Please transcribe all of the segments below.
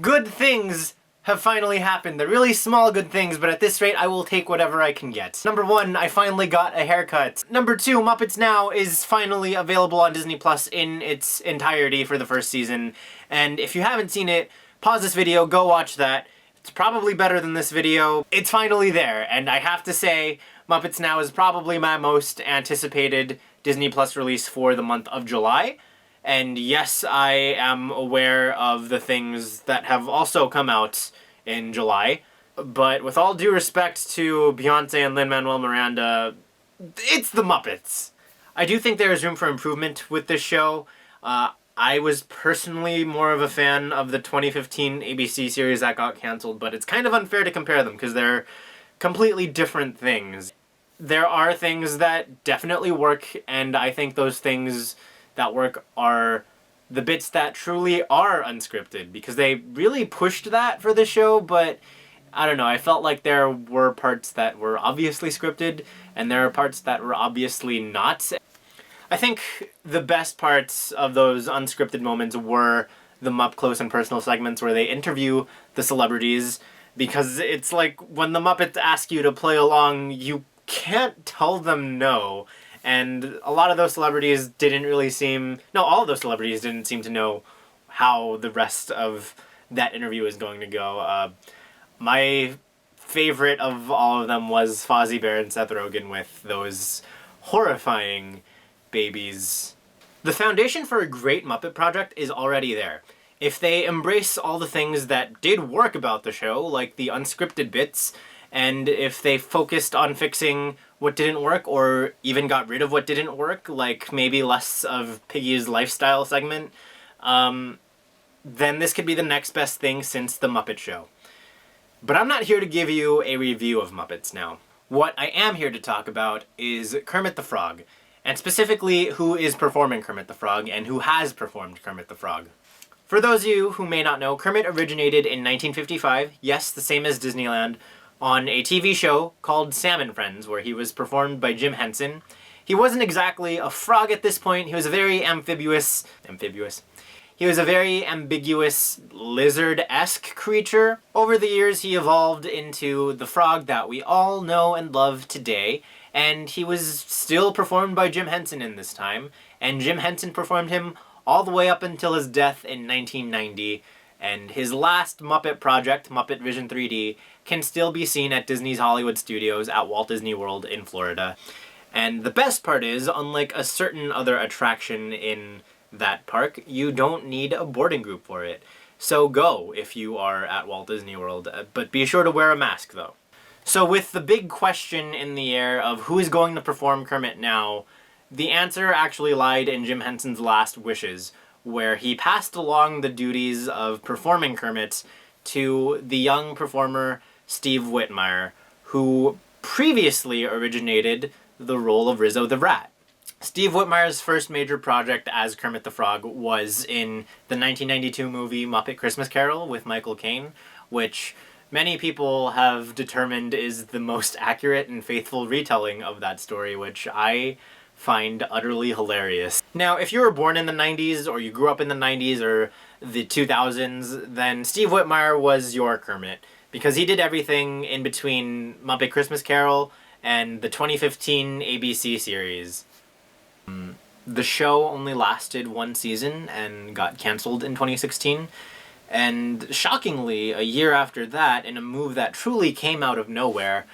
Good things have finally happened. They're really small good things, but at this rate, I will take whatever I can get. Number 1, I finally got a haircut. Number 2, Muppets Now is finally available on Disney Plus in its entirety for the first season. And if you haven't seen it, pause this video, go watch that. It's probably better than this video. It's finally there, and I have to say, Muppets Now is probably my most anticipated Disney Plus release for the month of July. And yes, I am aware of the things that have also come out in July. But with all due respect to Beyonce and Lin-Manuel Miranda, it's the Muppets. I do think there is room for improvement with this show. I was personally more of a fan of the 2015 ABC series that got canceled, but it's kind of unfair to compare them because they're completely different things. There are things that definitely work, and I think those things that work are the bits that truly are unscripted, because they really pushed that for the show, but I don't know, I felt like there were parts that were obviously scripted, and there are parts that were obviously not. I think the best parts of those unscripted moments were the Mupp Close and Personal segments where they interview the celebrities, because it's like when the Muppets ask you to play along, you can't tell them no. And a lot of those celebrities didn't really seem... No, all of those celebrities didn't seem to know how the rest of that interview is going to go. My favorite of all of them was Fozzie Bear and Seth Rogen with those horrifying babies. The foundation for a great Muppet project is already there. If they embrace all the things that did work about the show, like the unscripted bits, and if they focused on fixing what didn't work, or even got rid of what didn't work, like maybe less of Piggy's lifestyle segment, then this could be the next best thing since The Muppet Show. But I'm not here to give you a review of Muppets Now. What I am here to talk about is Kermit the Frog, and specifically who is performing Kermit the Frog and who has performed Kermit the Frog. For those of you who may not know, Kermit originated in 1955, yes, the same as Disneyland, on a TV show called Sam and Friends, where he was performed by Jim Henson. He wasn't exactly a frog at this point. He was a very ambiguous lizard-esque creature. Over the years, he evolved into the frog that we all know and love today, and he was still performed by Jim Henson in this time, and Jim Henson performed him all the way up until his death in 1990, and his last Muppet project, Muppet Vision 3D, can still be seen at Disney's Hollywood Studios at Walt Disney World in Florida. And the best part is, unlike a certain other attraction in that park, you don't need a boarding group for it. So go if you are at Walt Disney World, but be sure to wear a mask though. So with the big question in the air of who is going to perform Kermit Now, the answer actually lied in Jim Henson's last wishes, where he passed along the duties of performing Kermit to the young performer Steve Whitmire, who previously originated the role of Rizzo the Rat. Steve Whitmire's first major project as Kermit the Frog was in the 1992 movie Muppet Christmas Carol with Michael Caine, which many people have determined is the most accurate and faithful retelling of that story, which I find utterly hilarious. Now, if you were born in the 90s, or you grew up in the 90s or the 2000s, then Steve Whitmire was your Kermit, because he did everything in between Muppet Christmas Carol and the 2015 ABC series. The show only lasted one season and got canceled in 2016, and shockingly, a year after that, in a move that truly came out of nowhere,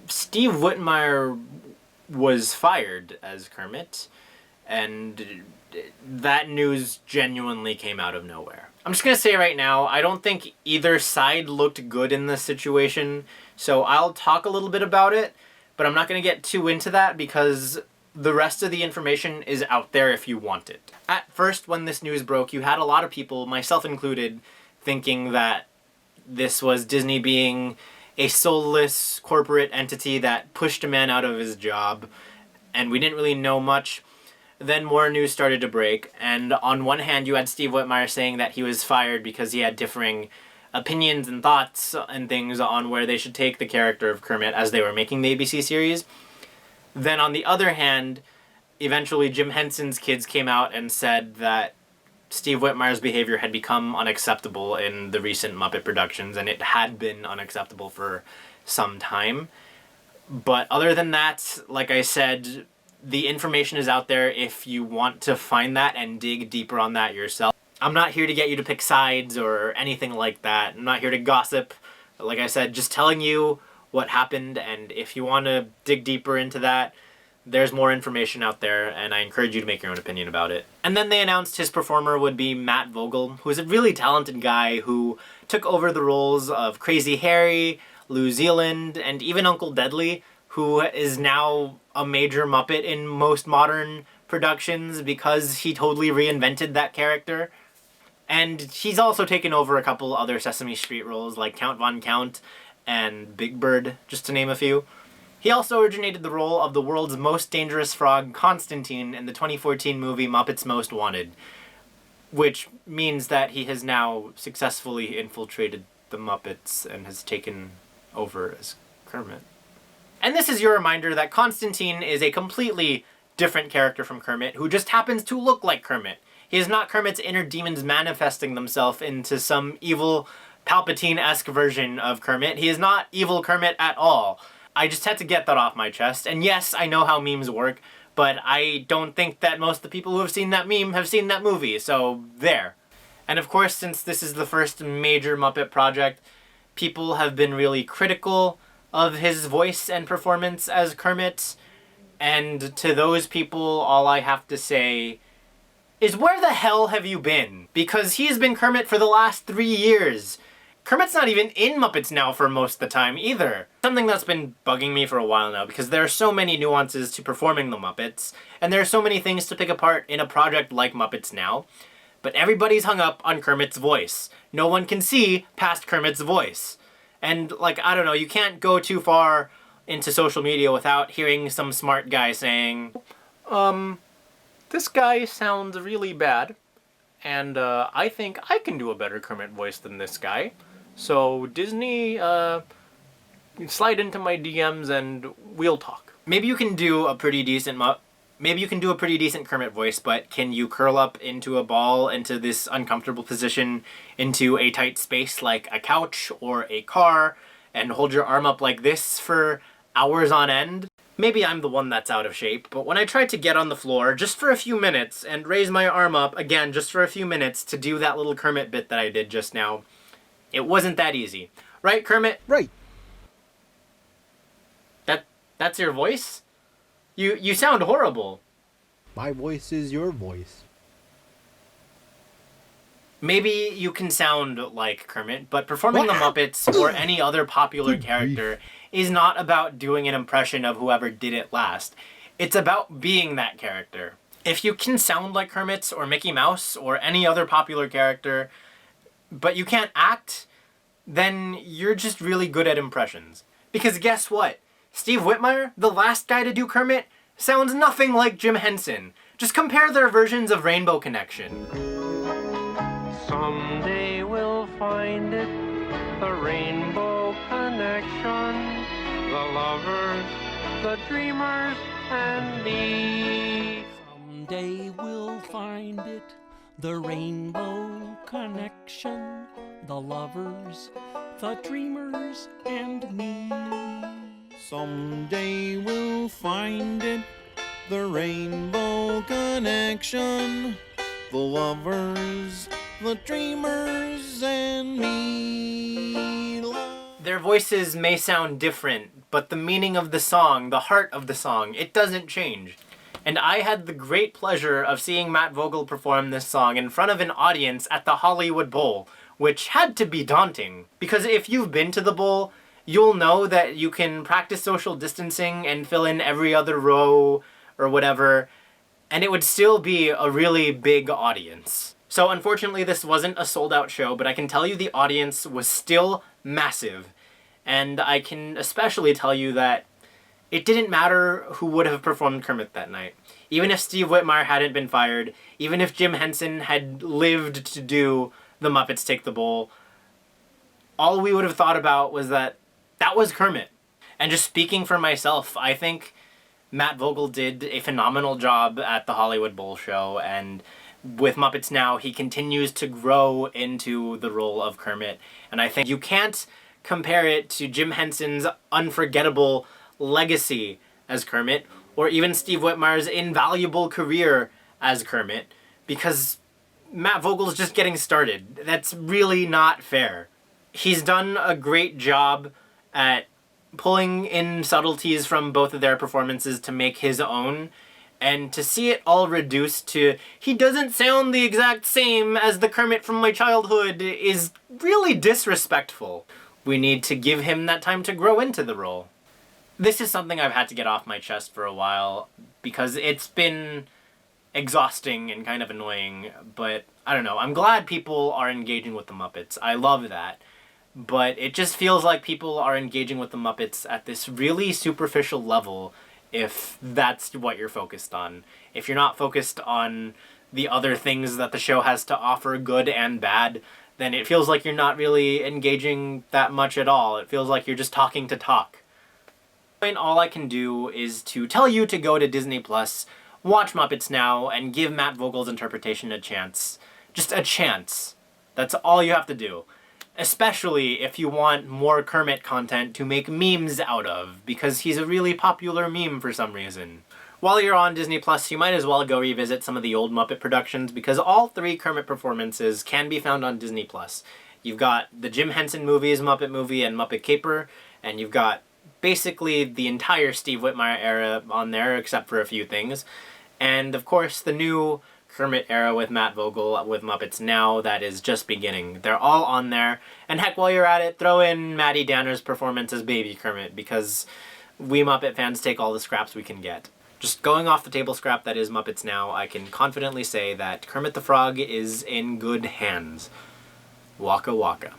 Steve Whitmire was fired as Kermit, and that news genuinely came out of nowhere. I'm just gonna say right now, I don't think either side looked good in this situation, so I'll talk a little bit about it, but I'm not gonna get too into that because the rest of the information is out there if you want it. At first, when this news broke, you had a lot of people, myself included, thinking that this was Disney being a soulless corporate entity that pushed a man out of his job, and we didn't really know much. Then more news started to break, and on one hand you had Steve Whitmire saying that he was fired because he had differing opinions and thoughts and things on where they should take the character of Kermit as they were making the ABC series. Then on the other hand, eventually Jim Henson's kids came out and said that Steve Whitmire's behavior had become unacceptable in the recent Muppet productions, and it had been unacceptable for some time. But other than that, like I said, the information is out there if you want to find that and dig deeper on that yourself. I'm not here to get you to pick sides or anything like that. I'm not here to gossip. Like I said, just telling you what happened, and if you want to dig deeper into that, there's more information out there, and I encourage you to make your own opinion about it. And then they announced his performer would be Matt Vogel, who is a really talented guy who took over the roles of Crazy Harry, New Zealand, and even Uncle Deadly, who is now a major Muppet in most modern productions because he totally reinvented that character. And he's also taken over a couple other Sesame Street roles like Count Von Count and Big Bird, just to name a few. He also originated the role of the world's most dangerous frog, Constantine, in the 2014 movie Muppets Most Wanted, which means that he has now successfully infiltrated the Muppets and has taken over as Kermit. And this is your reminder that Constantine is a completely different character from Kermit, who just happens to look like Kermit. He is not Kermit's inner demons manifesting themselves into some evil Palpatine-esque version of Kermit. He is not evil Kermit at all. I just had to get that off my chest. And yes, I know how memes work, but I don't think that most of the people who have seen that meme have seen that movie, so there. And of course, since this is the first major Muppet project, people have been really critical of his voice and performance as Kermit. And to those people, all I have to say is, where the hell have you been? Because he has been Kermit for the last 3 years. Kermit's not even in Muppets Now for most of the time either. Something that's been bugging me for a while now, because there are so many nuances to performing the Muppets, and there are so many things to pick apart in a project like Muppets Now, but everybody's hung up on Kermit's voice. No one can see past Kermit's voice. And, like, I don't know, you can't go too far into social media without hearing some smart guy saying, this guy sounds really bad, and I think I can do a better Kermit voice than this guy. So Disney, slide into my DMs and we'll talk. Maybe you can do a pretty decent Kermit voice, but can you curl up into a ball, into this uncomfortable position, into a tight space like a couch or a car, and hold your arm up like this for hours on end? Maybe I'm the one that's out of shape, but when I tried to get on the floor just for a few minutes and raise my arm up, again, just for a few minutes to do that little Kermit bit that I did just now, it wasn't that easy. Right, Kermit? Right. That's your voice? You sound horrible. My voice is your voice. Maybe you can sound like Kermit, but performing the Muppets or any other popular character is not about doing an impression of whoever did it last. It's about being that character. If you can sound like Kermit or Mickey Mouse or any other popular character, but you can't act, then you're just really good at impressions. Because guess what? Steve Whitmire, the last guy to do Kermit, sounds nothing like Jim Henson. Just compare their versions of Rainbow Connection. Someday we'll find it, the rainbow connection, the lovers, the dreamers, and me. Someday we'll find it, the rainbow connection, the lovers, the dreamers, and me. Someday we'll find it, the rainbow connection, the lovers, the dreamers, and me. Their voices may sound different, but the meaning of the song, the heart of the song, it doesn't change. And I had the great pleasure of seeing Matt Vogel perform this song in front of an audience at the Hollywood Bowl, which had to be daunting. Because if you've been to the Bowl, you'll know that you can practice social distancing and fill in every other row or whatever, and it would still be a really big audience. So unfortunately this wasn't a sold-out show, but I can tell you the audience was still massive. And I can especially tell you that it didn't matter who would have performed Kermit that night. Even if Steve Whitmire hadn't been fired, even if Jim Henson had lived to do The Muppets Take the Bowl, all we would have thought about was that was Kermit. And just speaking for myself, I think Matt Vogel did a phenomenal job at the Hollywood Bowl show, and with Muppets Now, he continues to grow into the role of Kermit, and I think you can't compare it to Jim Henson's unforgettable legacy as Kermit, or even Steve Whitmire's invaluable career as Kermit, because Matt Vogel's just getting started. That's really not fair. He's done a great job at pulling in subtleties from both of their performances to make his own, and to see it all reduced to, he doesn't sound the exact same as the Kermit from my childhood, is really disrespectful. We need to give him that time to grow into the role. This is something I've had to get off my chest for a while, because it's been exhausting and kind of annoying, but I don't know. I'm glad people are engaging with the Muppets. I love that. But it just feels like people are engaging with the Muppets at this really superficial level, if that's what you're focused on. If you're not focused on the other things that the show has to offer, good and bad, then it feels like you're not really engaging that much at all. It feels like you're just talking to talk. All I can do is to tell you to go to Disney Plus, watch Muppets Now, and give Matt Vogel's interpretation a chance. Just a chance. That's all you have to do. Especially if you want more Kermit content to make memes out of, because he's a really popular meme for some reason. While you're on Disney Plus, you might as well go revisit some of the old Muppet productions, because all 3 Kermit performances can be found on Disney Plus. You've got the Jim Henson movies, Muppet Movie, and Muppet Caper, and you've got basically the entire Steve Whitmire era on there, except for a few things. And of course, the new Kermit era with Matt Vogel with Muppets Now that is just beginning. They're all on there. And heck, while you're at it, throw in Maddie Danner's performance as Baby Kermit, because we Muppet fans take all the scraps we can get. Just going off the table scrap that is Muppets Now, I can confidently say that Kermit the Frog is in good hands. Waka waka.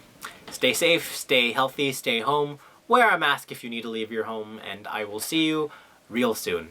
Stay safe, stay healthy, stay home, wear a mask if you need to leave your home, and I will see you real soon.